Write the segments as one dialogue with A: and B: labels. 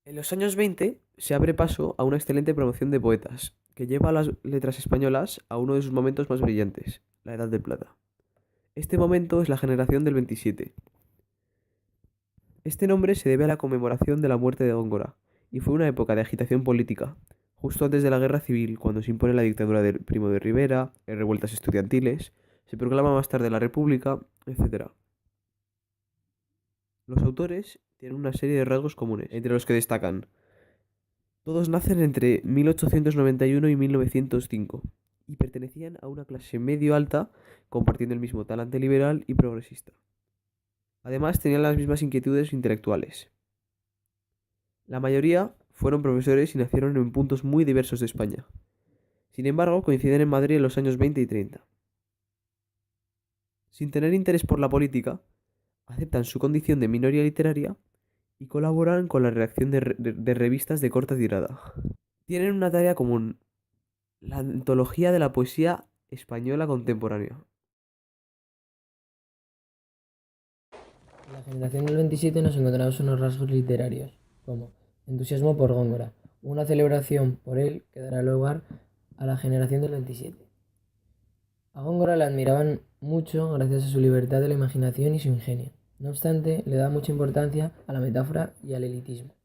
A: En los años 20 se abre paso a una excelente promoción de poetas, que lleva a las letras españolas a uno de sus momentos más brillantes, la Edad de Plata. Este momento es la generación del 27. Este nombre se debe a la conmemoración de la muerte de Góngora, y fue una época de agitación política, justo antes de la Guerra Civil, cuando se impone la dictadura de Primo de Rivera, hay revueltas estudiantiles, se proclama más tarde la República, etc. Los autores tienen una serie de rasgos comunes, entre los que destacan: todos nacen entre 1891 y 1905 y pertenecían a una clase medio-alta compartiendo el mismo talante liberal y progresista. Además, tenían las mismas inquietudes intelectuales. La mayoría fueron profesores y nacieron en puntos muy diversos de España. Sin embargo, coinciden en Madrid en los años 20 y 30. Sin tener interés por la política, aceptan su condición de minoría literaria y colaboran con la redacción de revistas de corta tirada. Tienen una tarea común: la antología de la poesía española contemporánea.
B: En la generación del 27 nos encontramos unos rasgos literarios, como entusiasmo por Góngora, una celebración por él que dará lugar a la generación del 27. A Góngora le admiraban mucho gracias a su libertad de la imaginación y su ingenio. No obstante, le da mucha importancia a la metáfora y al elitismo.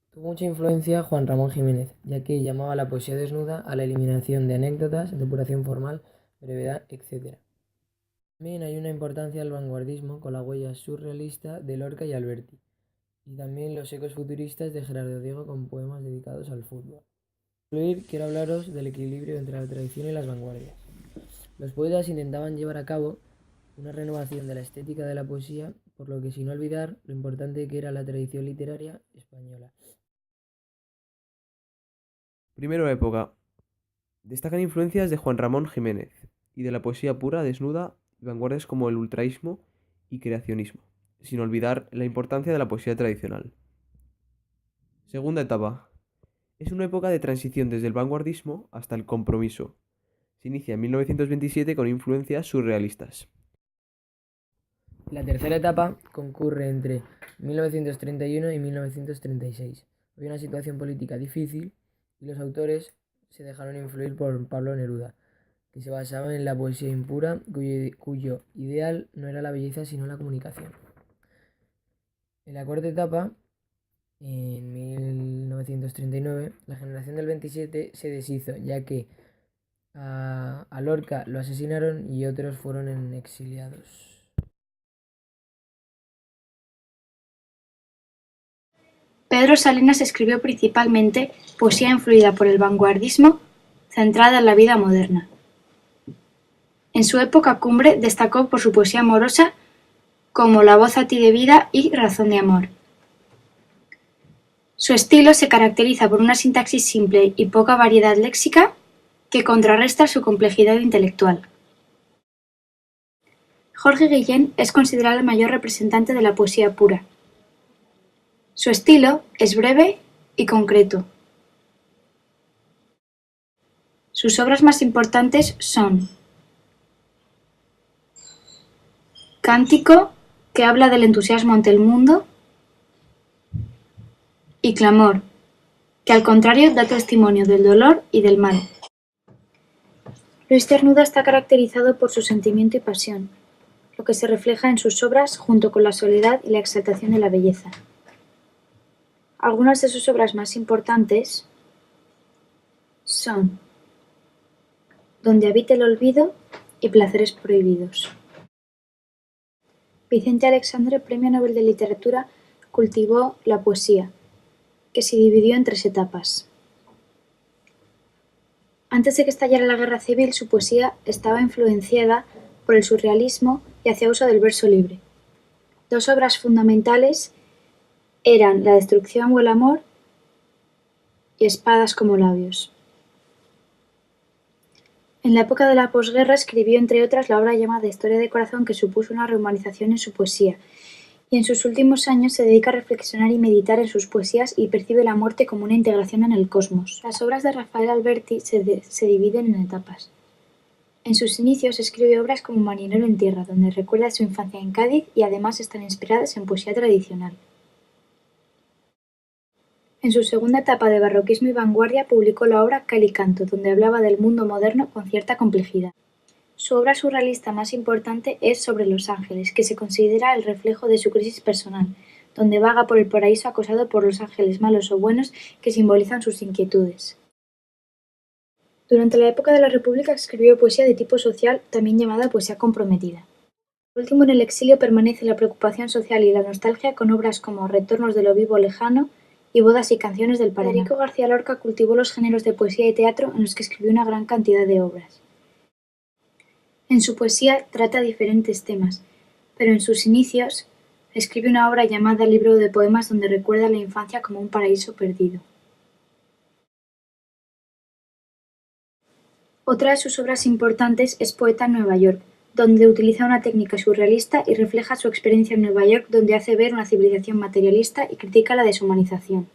B: Tuvo mucha influencia Juan Ramón Jiménez, ya que llamaba a la poesía desnuda a la eliminación de anécdotas, depuración formal, brevedad, etc. También hay una importancia al vanguardismo con la huella surrealista de Lorca y Alberti, y también los ecos futuristas de Gerardo Diego con poemas dedicados al fútbol. Para concluir, quiero hablaros del equilibrio entre la tradición y las vanguardias. Los poetas intentaban llevar a cabo una renovación de la estética de la poesía, por lo que sin olvidar lo importante que era la tradición literaria española.
A: Primera época. Destacan influencias de Juan Ramón Jiménez y de la poesía pura, desnuda y vanguardias como el ultraísmo y creacionismo, sin olvidar la importancia de la poesía tradicional. Segunda etapa. Es una época de transición desde el vanguardismo hasta el compromiso. Se inicia en 1927 con influencias surrealistas.
B: La tercera etapa concurre entre 1931 y 1936. Había una situación política difícil y los autores se dejaron influir por Pablo Neruda, que se basaba en la poesía impura, cuyo ideal no era la belleza sino la comunicación. En la cuarta etapa, en 1939, la generación del 27 se deshizo, ya que a Lorca lo asesinaron y otros fueron exiliados.
C: Pedro Salinas escribió principalmente poesía influida por el vanguardismo, centrada en la vida moderna. En su época cumbre destacó por su poesía amorosa como La voz a ti de vida y Razón de amor. Su estilo se caracteriza por una sintaxis simple y poca variedad léxica que contrarresta su complejidad intelectual. Jorge Guillén es considerado el mayor representante de la poesía pura. Su estilo es breve y concreto. Sus obras más importantes son Cántico, que habla del entusiasmo ante el mundo, y Clamor, que al contrario da testimonio del dolor y del mal. Luis Cernuda está caracterizado por su sentimiento y pasión, lo que se refleja en sus obras junto con la soledad y la exaltación de la belleza. Algunas de sus obras más importantes son Donde habita el olvido y Placeres prohibidos. Vicente Aleixandre, Premio Nobel de Literatura, cultivó la poesía, que se dividió en 3 etapas. Antes de que estallara la Guerra Civil, su poesía estaba influenciada por el surrealismo y hacía uso del verso libre. 2 obras fundamentales eran La destrucción o el amor y Espadas como labios. En la época de la posguerra escribió, entre otras, la obra llamada Historia de corazón, que supuso una rehumanización en su poesía, y en sus últimos años se dedica a reflexionar y meditar en sus poesías y percibe la muerte como una integración en el cosmos. Las obras de Rafael Alberti se dividen en etapas. En sus inicios escribe obras como Marinero en tierra, donde recuerda su infancia en Cádiz y además están inspiradas en poesía tradicional. En su segunda etapa de barroquismo y vanguardia publicó la obra Cal y Canto, donde hablaba del mundo moderno con cierta complejidad. Su obra surrealista más importante es Sobre los ángeles, que se considera el reflejo de su crisis personal, donde vaga por el paraíso acosado por los ángeles malos o buenos que simbolizan sus inquietudes. Durante la época de la República escribió poesía de tipo social, también llamada poesía comprometida. Por último, en el exilio permanece la preocupación social y la nostalgia con obras como Retornos de lo vivo lejano y Bodas y canciones del Paraná. Federico García Lorca cultivó los géneros de poesía y teatro en los que escribió una gran cantidad de obras. En su poesía trata diferentes temas, pero en sus inicios escribe una obra llamada Libro de poemas donde recuerda la infancia como un paraíso perdido. Otra de sus obras importantes es Poeta en Nueva York, donde utiliza una técnica surrealista y refleja su experiencia en Nueva York, donde hace ver una civilización materialista y critica la deshumanización.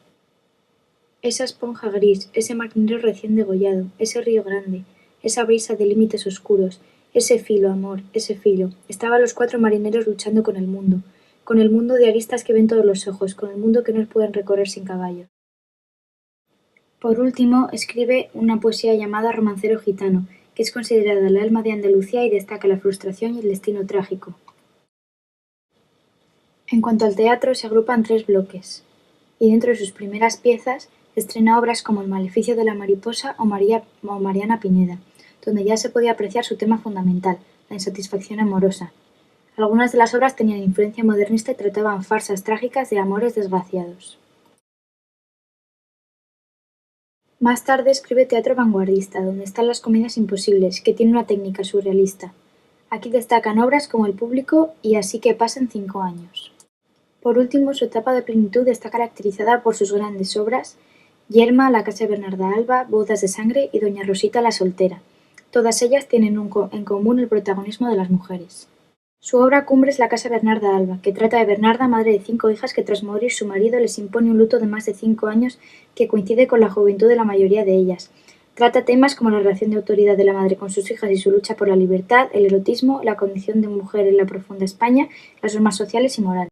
C: Esa esponja gris, ese marinero recién degollado, ese río grande, esa brisa de límites oscuros, ese filo, amor, ese filo. Estaban los 4 marineros luchando con el mundo de aristas que ven todos los ojos, con el mundo que no pueden recorrer sin caballos. Por último, escribe una poesía llamada Romancero gitano, que es considerada el alma de Andalucía y destaca la frustración y el destino trágico. En cuanto al teatro, se agrupa en 3 bloques, y dentro de sus primeras piezas estrena obras como El maleficio de la mariposa o Mariana Pineda, donde ya se podía apreciar su tema fundamental, la insatisfacción amorosa. Algunas de las obras tenían influencia modernista y trataban farsas trágicas de amores desgraciados. Más tarde escribe teatro vanguardista, donde están las comedias imposibles, que tiene una técnica surrealista. Aquí destacan obras como El público y Así que pasen 5 años. Por último, su etapa de plenitud está caracterizada por sus grandes obras Yerma, La casa de Bernarda Alba, Bodas de sangre y Doña Rosita la soltera. Todas ellas tienen en común el protagonismo de las mujeres. Su obra cumbre es La casa de Bernarda Alba, que trata de Bernarda, madre de 5 hijas que tras morir su marido les impone un luto de más de 5 años que coincide con la juventud de la mayoría de ellas. Trata temas como la relación de autoridad de la madre con sus hijas y su lucha por la libertad, el erotismo, la condición de mujer en la profunda España, las normas sociales y morales.